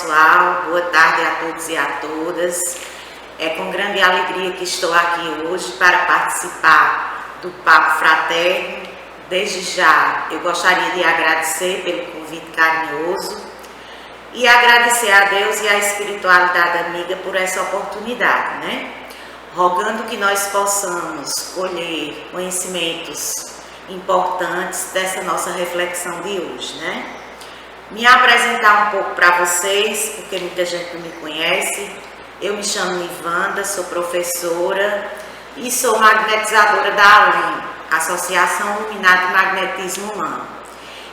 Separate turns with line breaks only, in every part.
pessoal, boa tarde a todos e a todas. É com grande alegria que estou aqui hoje para participar do Papo Fraterno. Desde já eu gostaria de agradecer pelo convite carinhoso e agradecer a Deus e a espiritualidade amiga por essa oportunidade, né? Rogando que nós possamos colher conhecimentos importantes dessa nossa reflexão de hoje, né? Me apresentar um pouco para vocês, porque muita gente não me conhece. Eu me chamo Nivanda, sou professora e sou magnetizadora da ALIM, Associação Luminar de Magnetismo Humano.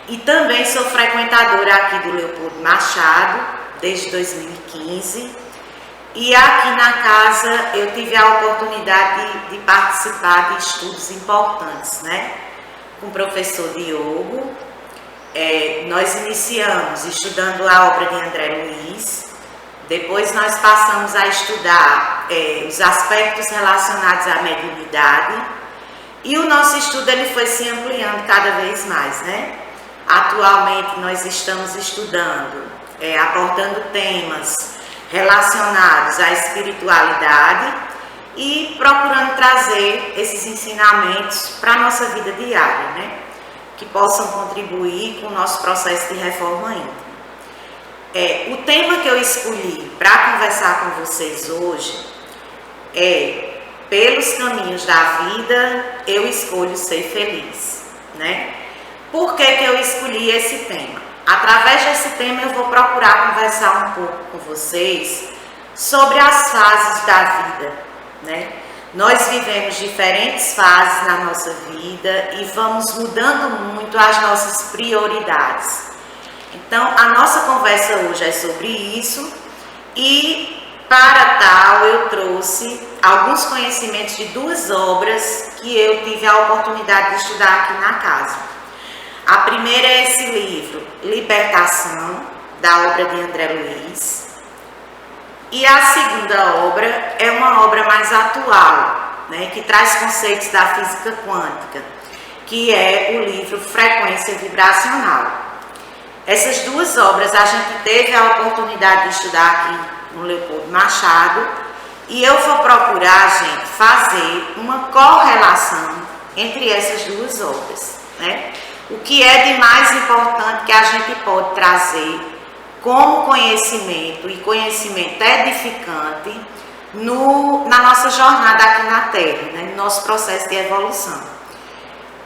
E também sou frequentadora aqui do Leopoldo Machado, desde 2015. E aqui na casa eu tive a oportunidade de participar de estudos importantes, né? Com o professor Diogo. Nós iniciamos estudando a obra de André Luiz, depois nós passamos a estudar os aspectos relacionados à mediunidade e o nosso estudo ele foi se ampliando cada vez mais, né? Atualmente nós estamos estudando, abordando temas relacionados à espiritualidade e procurando trazer esses ensinamentos para a nossa vida diária, né? Que possam contribuir com o nosso processo de reforma íntima. O tema que eu escolhi para conversar com vocês hoje é: pelos caminhos da vida, eu escolho ser feliz, né? Por que eu escolhi esse tema? Através desse tema eu vou procurar conversar um pouco com vocês sobre as fases da vida, né? Nós vivemos diferentes fases na nossa vida e vamos mudando muito as nossas prioridades. Então, a nossa conversa hoje é sobre isso e, para tal, eu trouxe alguns conhecimentos de duas obras que eu tive a oportunidade de estudar aqui na casa. A primeira é esse livro, Libertação, da obra de André Luiz. E a segunda obra é uma obra mais atual, né, que traz conceitos da física quântica, que é o livro Frequência Vibracional. Essas duas obras a gente teve a oportunidade de estudar aqui no Leopoldo Machado e eu vou procurar, gente, fazer uma correlação entre essas duas obras, né? O que é de mais importante que a gente pode trazer como conhecimento e conhecimento edificante na nossa jornada aqui na Terra, né, no nosso processo de evolução.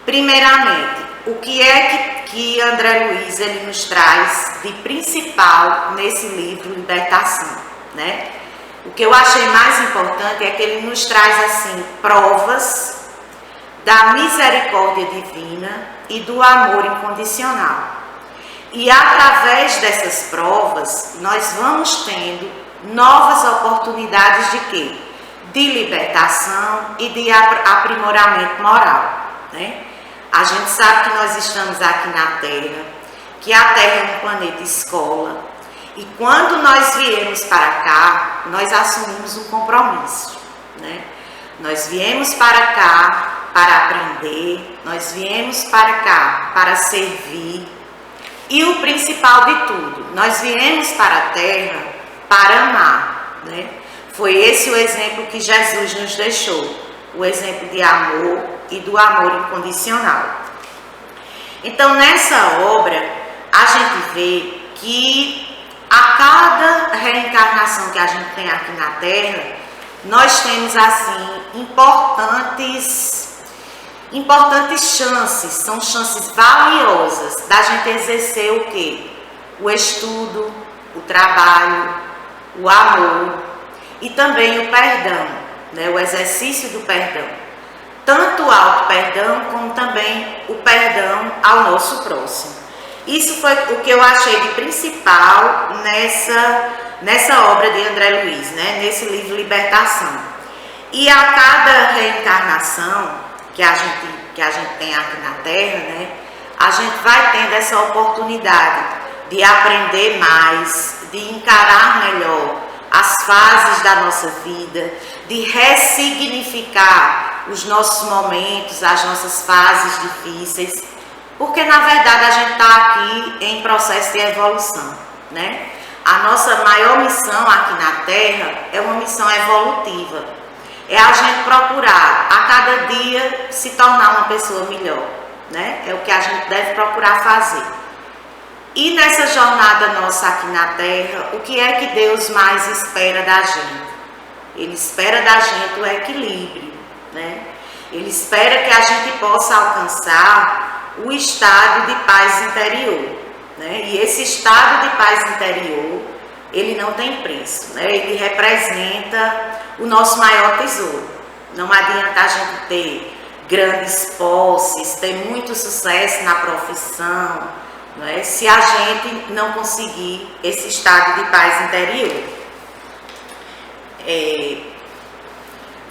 Primeiramente, o que é que André Luiz ele nos traz de principal nesse livro Libertação, né? O que eu achei mais importante é que ele nos traz assim provas da misericórdia divina e do amor incondicional. E através dessas provas, nós vamos tendo novas oportunidades de quê? De libertação e de aprimoramento moral, né? A gente sabe que nós estamos aqui na Terra, que a Terra é um planeta escola, e quando nós viemos para cá, nós assumimos um compromisso, né? Nós viemos para cá para aprender, nós viemos para cá para servir. E o principal de tudo, nós viemos para a Terra para amar, né? Foi esse o exemplo que Jesus nos deixou, o exemplo de amor e do amor incondicional. Então, nessa obra, a gente vê que a cada reencarnação que a gente tem aqui na Terra, nós temos, assim, importantes chances, são chances valiosas da gente exercer o quê? O estudo, o trabalho, o amor e também o perdão, né? O exercício do perdão. Tanto o auto-perdão como também o perdão ao nosso próximo. Isso foi o que eu achei de principal nessa obra de André Luiz, né? Nesse livro Libertação. E a cada reencarnação que a gente tem aqui na Terra, né, a gente vai tendo essa oportunidade de aprender mais, de encarar melhor as fases da nossa vida, de ressignificar os nossos momentos, as nossas fases difíceis, porque na verdade a gente está aqui em processo de evolução, né? A nossa maior missão aqui na Terra é uma missão evolutiva. É a gente procurar a cada dia se tornar uma pessoa melhor, né? É o que a gente deve procurar fazer. E nessa jornada nossa aqui na Terra, o que é que Deus mais espera da gente? Ele espera da gente o equilíbrio, né? Ele espera que a gente possa alcançar o estado de paz interior, né? E esse estado de paz interior, ele não tem preço, né? Ele representa o nosso maior tesouro. Não adianta a gente ter grandes posses, ter muito sucesso na profissão, né? Se a gente não conseguir esse estado de paz interior.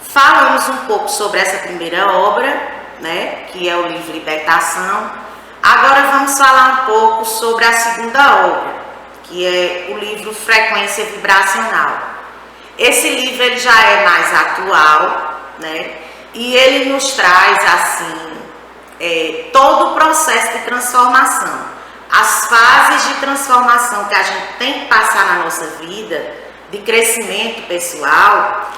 Falamos um pouco sobre essa primeira obra, né, que é o livro Libertação. Agora vamos falar um pouco sobre a segunda obra, que é o livro Frequência Vibracional. Esse livro ele já é mais atual, né, e ele nos traz assim todo o processo de transformação, as fases de transformação que a gente tem que passar na nossa vida, de crescimento pessoal,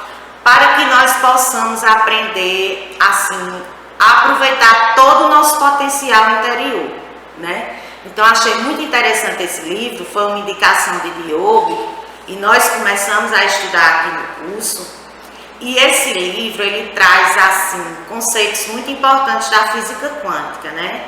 para que nós possamos aprender assim a aproveitar todo o nosso potencial interior, né? Então achei muito interessante esse livro, foi uma indicação de Diogo e nós começamos a estudar aqui no curso. E esse livro ele traz assim conceitos muito importantes da física quântica, né?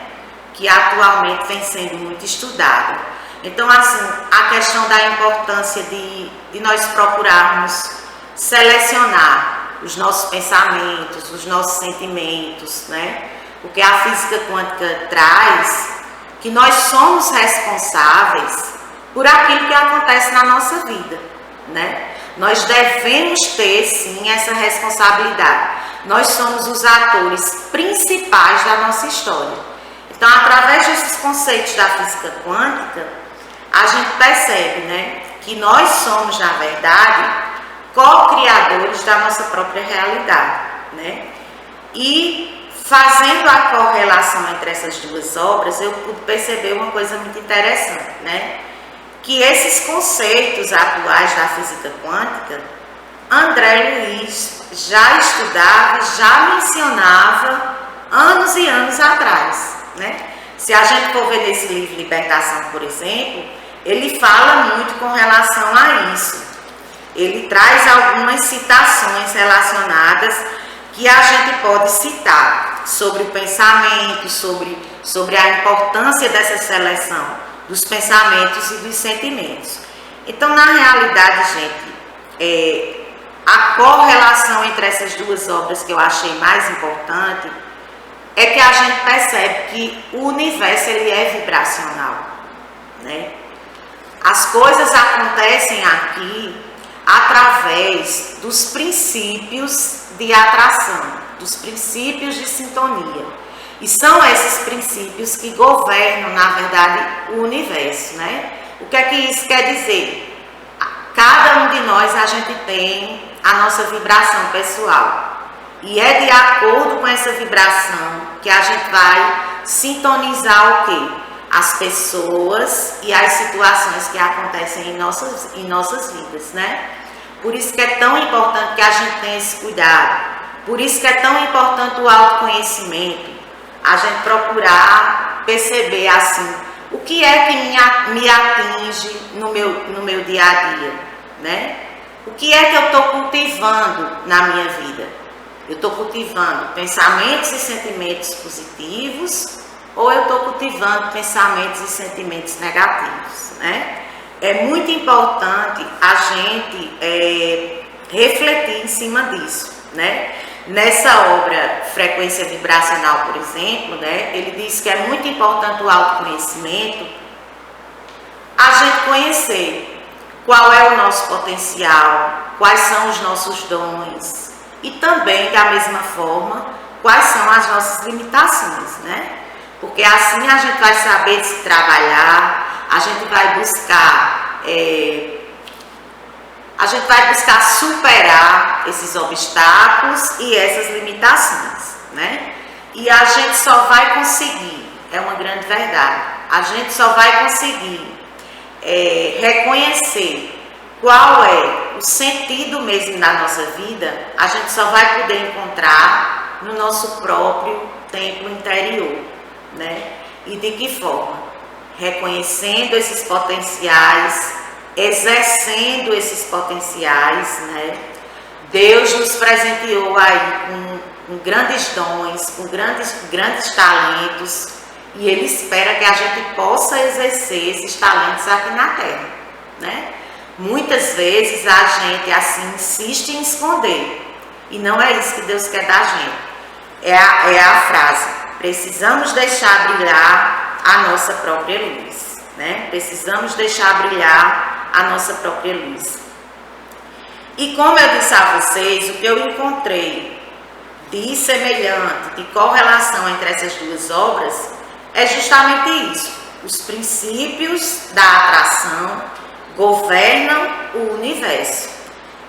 Que atualmente vem sendo muito estudado. Então assim, a questão da importância de nós procurarmos selecionar os nossos pensamentos, os nossos sentimentos, né? Porque a física quântica traz que nós somos responsáveis por aquilo que acontece na nossa vida, né? Nós devemos ter sim essa responsabilidade. Nós somos os atores principais da nossa história. Então, através desses conceitos da física quântica, a gente percebe, né, que nós somos, na verdade, co-criadores da nossa própria realidade, né? E fazendo a correlação entre essas duas obras, eu pude perceber uma coisa muito interessante, né? Que esses conceitos atuais da física quântica, André Luiz já estudava, já mencionava anos e anos atrás, né? Se a gente for ver nesse livro Libertação, por exemplo, ele fala muito com relação a isso. Ele traz algumas citações relacionadas que a gente pode citar sobre o pensamento, sobre a importância dessa seleção dos pensamentos e dos sentimentos. Então, na realidade, gente, a correlação entre essas duas obras que eu achei mais importante é que a gente percebe que o universo ele é vibracional, né? As coisas acontecem aqui através dos princípios de atração, dos princípios de sintonia. E são esses princípios que governam, na verdade, o universo, né? O que é que isso quer dizer? Cada um de nós, a gente tem a nossa vibração pessoal. E é de acordo com essa vibração que a gente vai sintonizar o quê? As pessoas e as situações que acontecem em nossas vidas, né? Por isso que é tão importante que a gente tenha esse cuidado. Por isso que é tão importante o autoconhecimento. A gente procurar perceber assim, o que é que me atinge no meu dia a dia, né? O que é que eu estou cultivando na minha vida? Eu estou cultivando pensamentos e sentimentos positivos ou eu estou cultivando pensamentos e sentimentos negativos, né? É muito importante a gente refletir em cima disso, né? Nessa obra Frequência Vibracional, por exemplo, né, ele diz que é muito importante o autoconhecimento, a gente conhecer qual é o nosso potencial, quais são os nossos dons e também, da mesma forma, quais são as nossas limitações, né? Porque assim a gente vai saber se trabalhar, a gente vai buscar superar esses obstáculos e essas limitações, né? E a gente só vai conseguir, é uma grande verdade, a gente só vai conseguir reconhecer qual é o sentido mesmo da nossa vida, a gente só vai poder encontrar no nosso próprio templo interior, né? E de que forma? Reconhecendo esses potenciais, exercendo esses potenciais, né? Deus nos presenteou aí com grandes dons, com grandes talentos, e Ele espera que a gente possa exercer esses talentos aqui na Terra, né? Muitas vezes a gente assim insiste em esconder, e não é isso que Deus quer da gente. É a frase: precisamos deixar brilhar a nossa própria luz, né? Precisamos deixar brilhar a nossa própria luz. E como eu disse a vocês, o que eu encontrei de semelhante, de correlação entre essas duas obras, é justamente isso. Os princípios da atração governam o universo.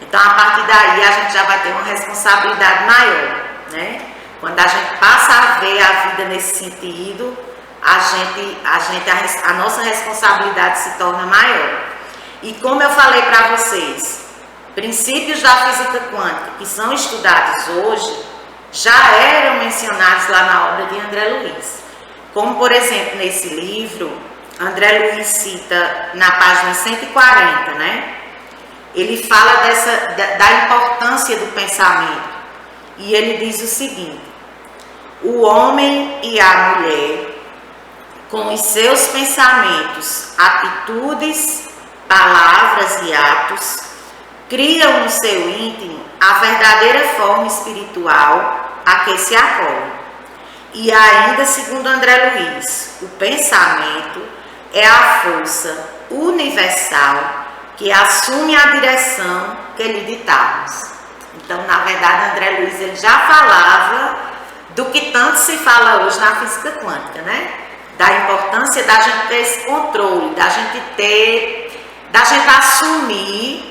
Então, a partir daí, a gente já vai ter uma responsabilidade maior, né? Quando a gente passa a ver a vida nesse sentido, a nossa responsabilidade se torna maior. E como eu falei para vocês, princípios da física quântica que são estudados hoje já eram mencionados lá na obra de André Luiz. Como, por exemplo, nesse livro, André Luiz cita na página 140, né? Ele fala da importância do pensamento. E ele diz o seguinte: o homem e a mulher, com os seus pensamentos, atitudes, palavras e atos, criam no seu íntimo a verdadeira forma espiritual a que se acolhe. E ainda, segundo André Luiz, o pensamento é a força universal que assume a direção que lhe ditamos. Então, na verdade, André Luiz ele já falava do que tanto se fala hoje na física quântica, né? Da importância da gente ter esse controle, da gente assumir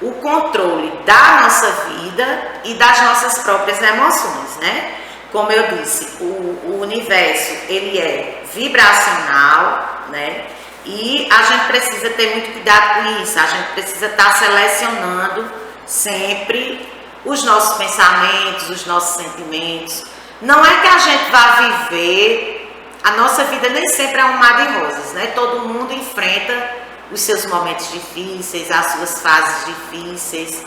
o controle da nossa vida e das nossas próprias emoções, né? Como eu disse, o universo, ele é vibracional, né? E a gente precisa ter muito cuidado com isso, a gente precisa estar selecionando sempre os nossos pensamentos, os nossos sentimentos. Não é que a gente vá viver, a nossa vida nem sempre é um mar de rosas, né? Todo mundo enfrenta os seus momentos difíceis, as suas fases difíceis,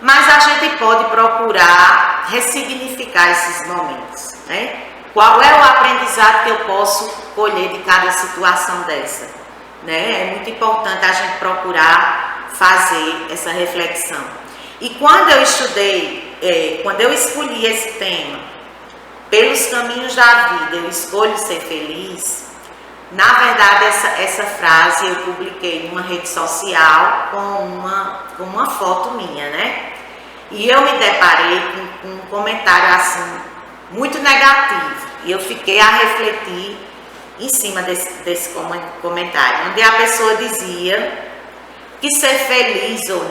mas a gente pode procurar ressignificar esses momentos, né? Qual é o aprendizado que eu posso colher de cada situação dessa, né? É muito importante a gente procurar fazer essa reflexão. E quando eu quando eu escolhi esse tema, pelos caminhos da vida, eu escolho ser feliz. Na verdade, essa frase eu publiquei numa rede social com uma foto minha, né? E eu me deparei com um comentário assim, muito negativo. E eu fiquei a refletir em cima desse comentário, onde a pessoa dizia que ser feliz ou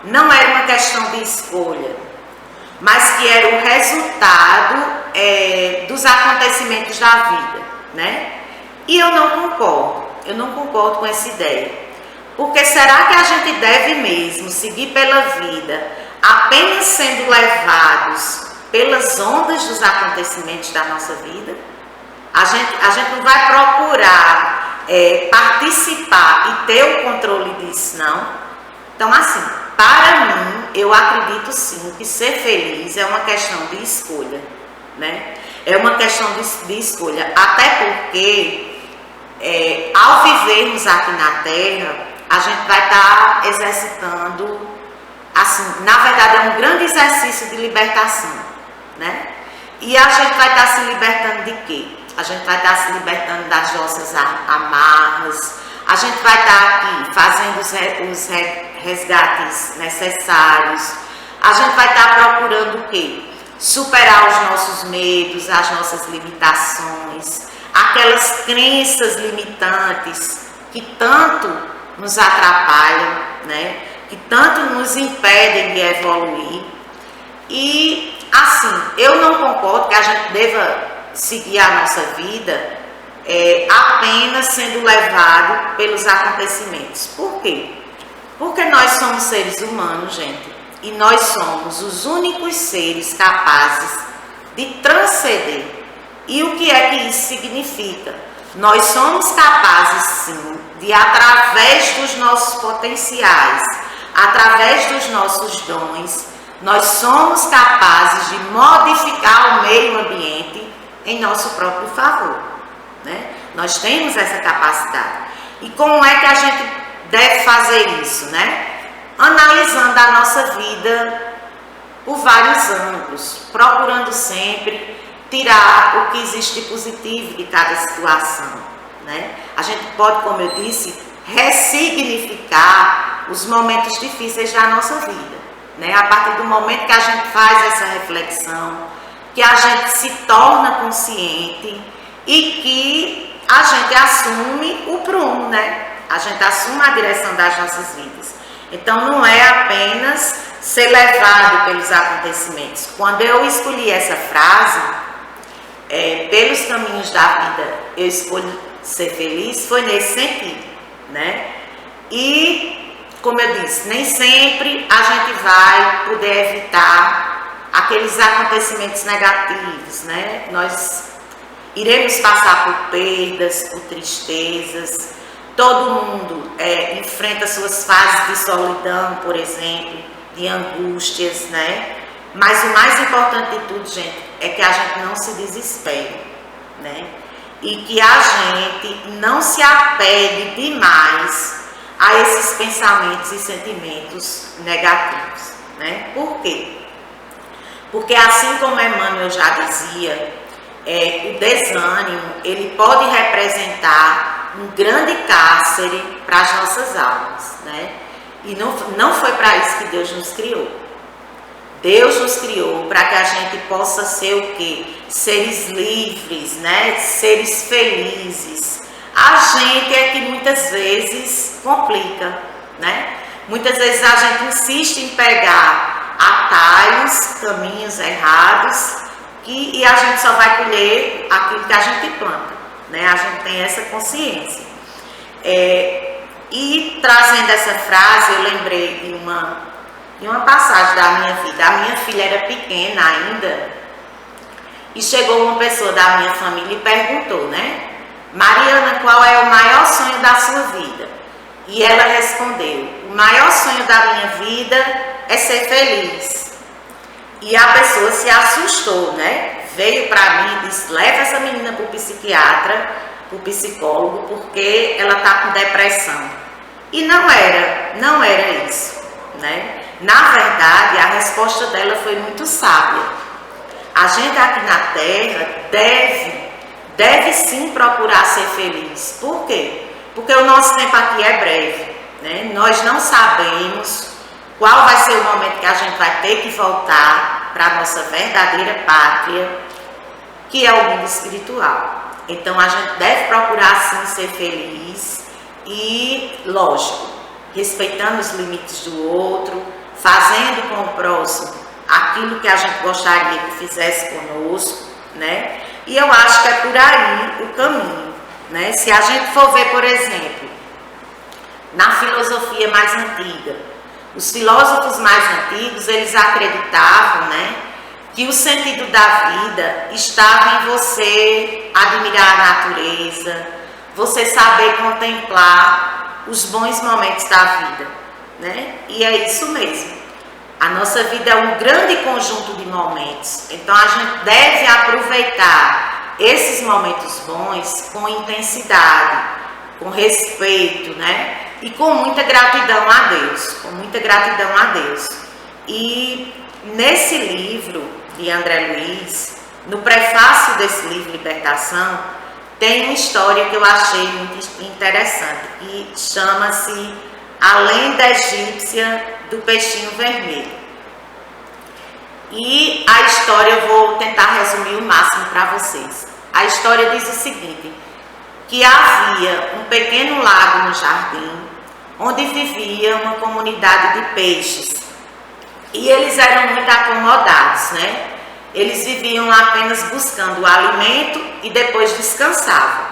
não era uma questão de escolha, mas que era o resultado dos acontecimentos da vida, né? E eu não concordo com essa ideia. Porque será que a gente deve mesmo seguir pela vida apenas sendo levados pelas ondas dos acontecimentos da nossa vida? A gente não vai procurar participar e ter o controle disso, não. Então, assim, para mim, eu acredito sim que ser feliz é uma questão de escolha, né? É uma questão de escolha, até porque ao vivermos aqui na Terra, a gente vai estar exercitando, assim, na verdade é um grande exercício de libertação, né? E a gente vai estar se libertando de quê? A gente vai estar se libertando das nossas amarras, a gente vai estar aqui fazendo os resgates necessários, a gente vai estar procurando o quê? Superar os nossos medos, as nossas limitações, aquelas crenças limitantes que tanto nos atrapalham, né? Que tanto nos impedem de evoluir. E assim, eu não concordo que a gente deva seguir a nossa vida apenas sendo levado pelos acontecimentos. Por quê? Porque nós somos seres humanos, gente, e nós somos os únicos seres capazes de transcender. E o que é que isso significa? Nós somos capazes, sim, de, através dos nossos potenciais, através dos nossos dons, nós somos capazes de modificar o meio ambiente em nosso próprio favor, né? Nós temos essa capacidade. E como é que a gente deve fazer isso, né? Analisando a nossa vida por vários ângulos, procurando sempre tirar o que existe de positivo de cada situação, né? A gente pode, como eu disse, ressignificar os momentos difíceis da nossa vida, né? A partir do momento que a gente faz essa reflexão, que a gente se torna consciente e que a gente assume o prumo, né? A gente assume a direção das nossas vidas. Então não é apenas ser levado pelos acontecimentos. Quando eu escolhi essa frase, pelos caminhos da vida eu escolho ser feliz, foi nesse sentido, né? E, como eu disse, nem sempre a gente vai poder evitar aqueles acontecimentos negativos, né? Nós iremos passar por perdas, por tristezas. Todo mundo enfrenta suas fases de solidão, por exemplo, de angústias, né? Mas o mais importante de tudo, gente, é que a gente não se desespere, né? E que a gente não se apegue demais a esses pensamentos e sentimentos negativos, né? Por quê? Porque assim como Emmanuel já dizia, o desânimo, ele pode representar um grande cárcere para as nossas almas, né? E não foi para isso que Deus nos criou. Deus nos criou para que a gente possa ser o quê? Seres livres, né? Seres felizes. A gente é que muitas vezes complica, né? Muitas vezes a gente insiste em pegar atalhos, caminhos errados, e a gente só vai colher aquilo que a gente planta, né? A gente tem essa consciência. E trazendo essa frase, eu lembrei de uma passagem da minha vida. A minha filha era pequena ainda e chegou uma pessoa da minha família e perguntou, né? Mariana, qual é o maior sonho da sua vida? E ela respondeu, o maior sonho da minha vida é ser feliz. E a pessoa se assustou, né? Veio para mim e disse, leva essa menina para o psiquiatra, para o psicólogo, porque ela está com depressão. E não era isso, né? Na verdade, a resposta dela foi muito sábia. A gente aqui na Terra deve sim procurar ser feliz. Por quê? Porque o nosso tempo aqui é breve, né? Nós não sabemos qual vai ser o momento que a gente vai ter que voltar para a nossa verdadeira pátria, que é o mundo espiritual. Então a gente deve procurar sim ser feliz e, lógico, respeitando os limites do outro, fazendo com o próximo aquilo que a gente gostaria que fizesse conosco, né? E eu acho que é por aí o caminho, né? Se a gente for ver, por exemplo, na filosofia mais antiga, os filósofos mais antigos, eles acreditavam, né, que o sentido da vida estava em você admirar a natureza, você saber contemplar os bons momentos da vida, né? E é isso mesmo. A nossa vida é um grande conjunto de momentos. Então a gente deve aproveitar esses momentos bons com intensidade, com respeito, né? E com muita gratidão a Deus, com muita gratidão a Deus. E nesse livro de André Luiz, no prefácio desse livro Libertação, tem uma história que eu achei muito interessante, que chama-se A Lenda Egípcia do Peixinho Vermelho. E a história eu vou tentar resumir o máximo para vocês. A história diz o seguinte, que havia um pequeno lago no jardim, onde vivia uma comunidade de peixes. E eles eram muito acomodados, né? Eles viviam apenas buscando o alimento e depois descansavam.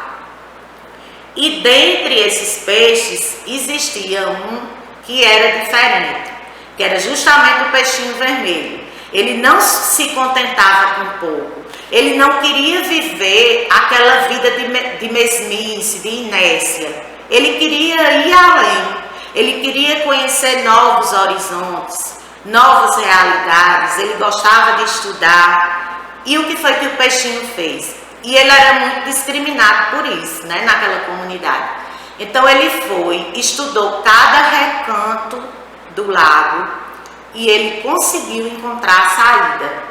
E dentre esses peixes existia um que era diferente, que era justamente o peixinho vermelho. Ele não se contentava com pouco, ele não queria viver aquela vida de mesmice, de inércia, ele queria ir além, ele queria conhecer novos horizontes, novas realidades, ele gostava de estudar. E o que foi que o peixinho fez? E ele era muito discriminado por isso, né, naquela comunidade. Então ele foi, estudou cada recanto do lago e ele conseguiu encontrar a saída.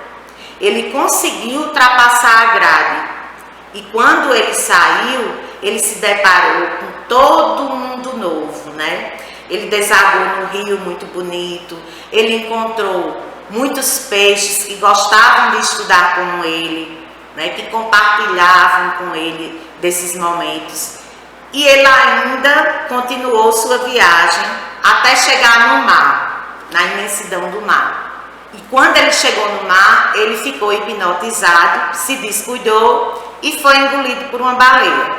Ele conseguiu ultrapassar a grade. E quando ele saiu, ele se deparou com todo mundo novo, né? Ele desagou no rio muito bonito, ele encontrou muitos peixes que gostavam de estudar com ele, né? Que compartilhavam com ele desses momentos. E ele ainda continuou sua viagem até chegar no mar, na imensidão do mar. E quando ele chegou no mar, ele ficou hipnotizado, se descuidou e foi engolido por uma baleia.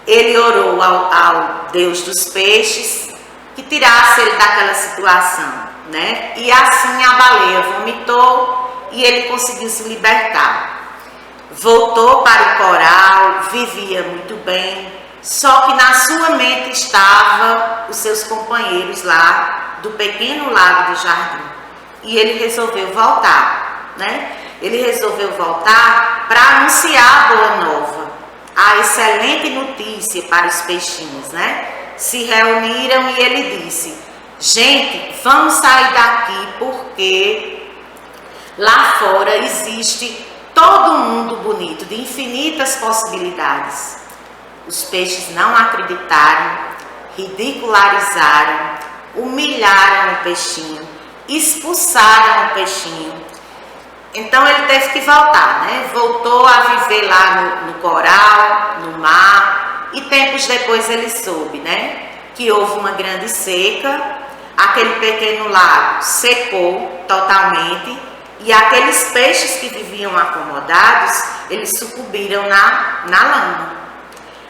Ele orou ao Deus dos peixes que tirasse ele daquela situação, né? E assim a baleia vomitou e ele conseguiu se libertar. Voltou para o coral, vivia muito bem, só que na sua mente estavam os seus companheiros lá do pequeno lago do jardim. E ele resolveu voltar, né? Ele resolveu voltar para anunciar a boa nova, a excelente notícia para os peixinhos, né? Se reuniram e ele disse: gente, vamos sair daqui porque lá fora existe todo um mundo bonito, de infinitas possibilidades. Os peixes não acreditaram, ridicularizaram, humilharam o peixinho, expulsaram o peixinho. Então ele teve que voltar, né? Voltou a viver lá no coral, no mar. E tempos depois ele soube, né, que houve uma grande seca, aquele pequeno lago secou totalmente e aqueles peixes que viviam acomodados, eles sucumbiram na lama.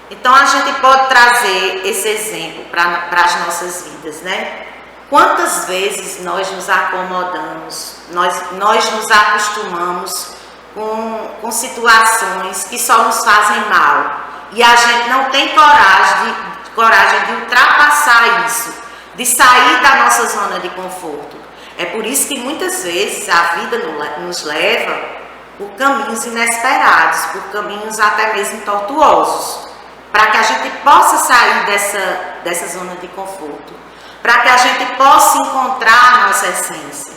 Então a gente pode trazer esse exemplo para as nossas vidas, né? Quantas vezes nós nos acomodamos, nós nos acostumamos com situações que só nos fazem mal. E a gente não tem coragem de ultrapassar isso, de sair da nossa zona de conforto. É por isso que muitas vezes a vida nos leva por caminhos inesperados, por caminhos até mesmo tortuosos, para que a gente possa sair dessa zona de conforto, para que a gente possa encontrar a nossa essência.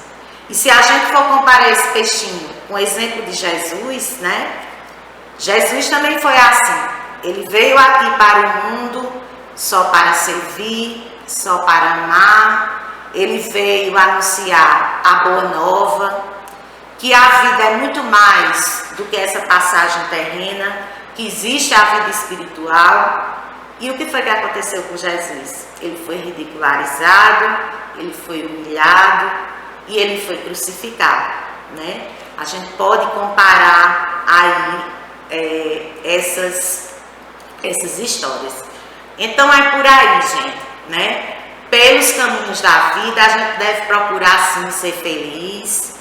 E se a gente for comparar esse peixinho com o exemplo de Jesus, né? Jesus também foi assim. Ele veio aqui para o mundo só para servir, só para amar. Ele veio anunciar a boa nova, que a vida é muito mais do que essa passagem terrena, que existe a vida espiritual. E o que foi que aconteceu com Jesus? Ele foi ridicularizado, ele foi humilhado e ele foi crucificado, né? A gente pode comparar aí essas histórias. Então é por aí, gente, né? Pelos caminhos da vida, a gente deve procurar sim ser feliz.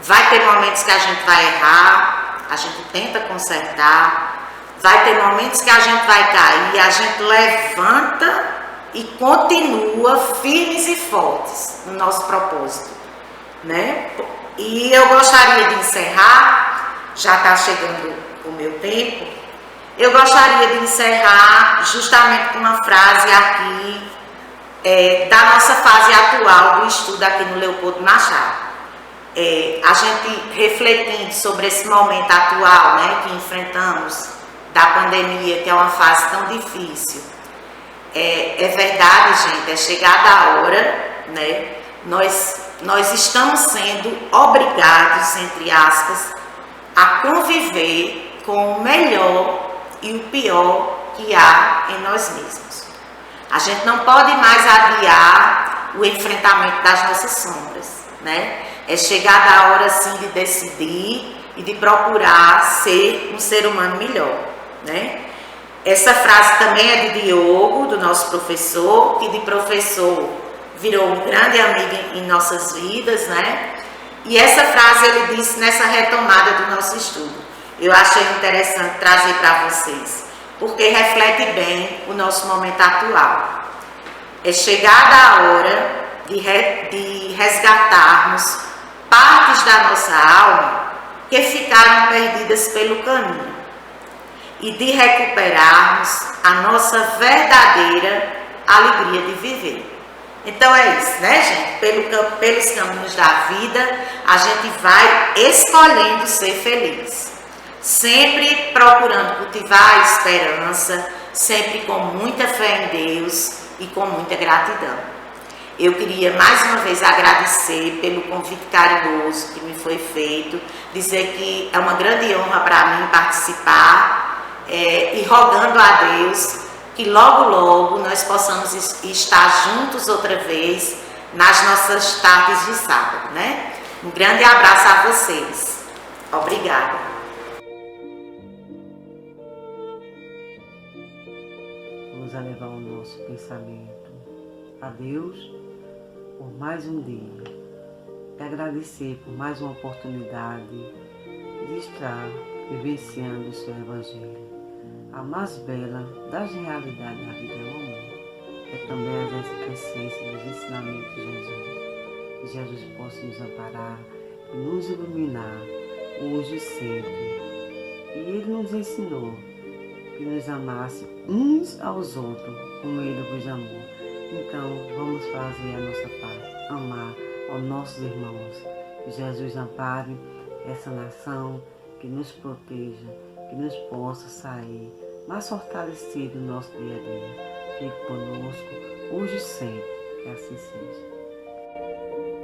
Vai ter momentos que a gente vai errar, a gente tenta consertar. Vai ter momentos que a gente vai cair, a gente levanta e continua firmes e fortes no nosso propósito, né? E eu gostaria de encerrar, já está chegando o meu tempo, eu gostaria de encerrar justamente com uma frase aqui da nossa fase atual do estudo aqui no Leopoldo Machado. A gente refletindo sobre esse momento atual, né, que enfrentamos, da pandemia, que é uma fase tão difícil. É verdade, gente, é chegada a hora, né, nós estamos sendo obrigados, entre aspas, a conviver com o melhor e o pior que há em nós mesmos. A gente não pode mais adiar o enfrentamento das nossas sombras, né? É chegada a hora, sim, de decidir e de procurar ser um ser humano melhor, né? Essa frase também é de Diogo, do nosso professor, que de professor virou um grande amigo em nossas vidas, né? E essa frase ele disse nessa retomada do nosso estudo. Eu achei interessante trazer para vocês, porque reflete bem o nosso momento atual. É chegada a hora de resgatarmos partes da nossa alma que ficaram perdidas pelo caminho e de recuperarmos a nossa verdadeira alegria de viver. Então é isso, né, gente? Pelos caminhos da vida, a gente vai escolhendo ser feliz. Sempre procurando cultivar a esperança, sempre com muita fé em Deus e com muita gratidão. Eu queria mais uma vez agradecer pelo convite carinhoso que me foi feito, dizer que é uma grande honra para mim participar e rogando a Deus que logo, logo nós possamos estar juntos outra vez nas nossas tardes de sábado, né? Um grande abraço a vocês. Obrigada.
Vamos elevar o nosso pensamento a Deus por mais um dia e agradecer por mais uma oportunidade de estar vivenciando o seu Evangelho. A mais bela das realidades da vida é o amor. É também a essência dos ensinamentos de Jesus. Que Jesus possa nos amparar e nos iluminar hoje e sempre. E Ele nos ensinou que nos amasse uns aos outros como Ele vos amou. Então vamos fazer a nossa parte, amar aos nossos irmãos. Que Jesus ampare essa nação, que nos proteja, que nos possa sair mais fortalecido no nosso dia a dia. Fique conosco, hoje e sempre, que assim seja.